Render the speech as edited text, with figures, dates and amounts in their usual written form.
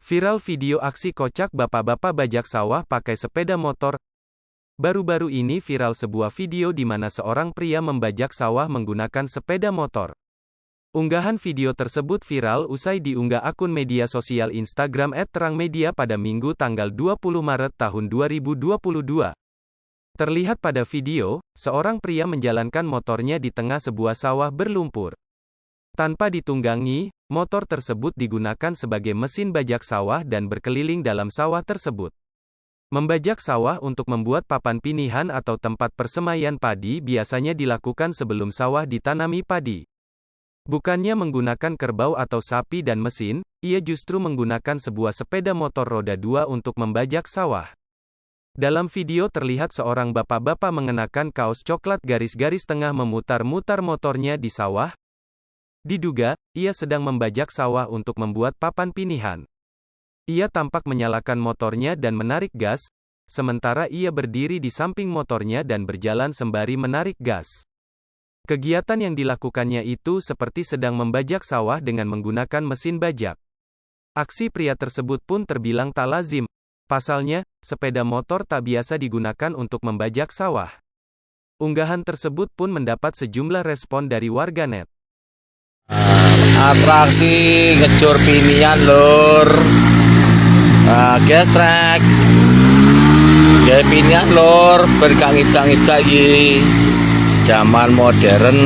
Viral video aksi kocak bapak-bapak bajak sawah pakai sepeda motor. Baru-baru ini viral sebuah video di mana seorang pria membajak sawah menggunakan sepeda motor. Unggahan video tersebut viral usai diunggah akun media sosial Instagram @terangmedia pada Minggu tanggal 20 Maret tahun 2022. Terlihat pada video, seorang pria menjalankan motornya di tengah sebuah sawah berlumpur. Tanpa ditunggangi, motor tersebut digunakan sebagai mesin bajak sawah dan berkeliling dalam sawah tersebut. Membajak sawah untuk membuat papan pinihan atau tempat persemaian padi biasanya dilakukan sebelum sawah ditanami padi. Bukannya menggunakan kerbau atau sapi dan mesin, ia justru menggunakan sebuah sepeda motor roda 2 untuk membajak sawah. Dalam video terlihat seorang bapak-bapak mengenakan kaos coklat garis-garis tengah memutar-mutar motornya di sawah. Diduga, ia sedang membajak sawah untuk membuat papan pinihan. Ia tampak menyalakan motornya dan menarik gas, sementara ia berdiri di samping motornya dan berjalan sembari menarik gas. Kegiatan yang dilakukannya itu seperti sedang membajak sawah dengan menggunakan mesin bajak. Aksi pria tersebut pun terbilang tak lazim. Pasalnya, sepeda motor tak biasa digunakan untuk membajak sawah. Unggahan tersebut pun mendapat sejumlah respon dari warganet. Atraksi ngecur pinian lur, gestrek kayak pinian lur, berkang ita-ita zaman modern.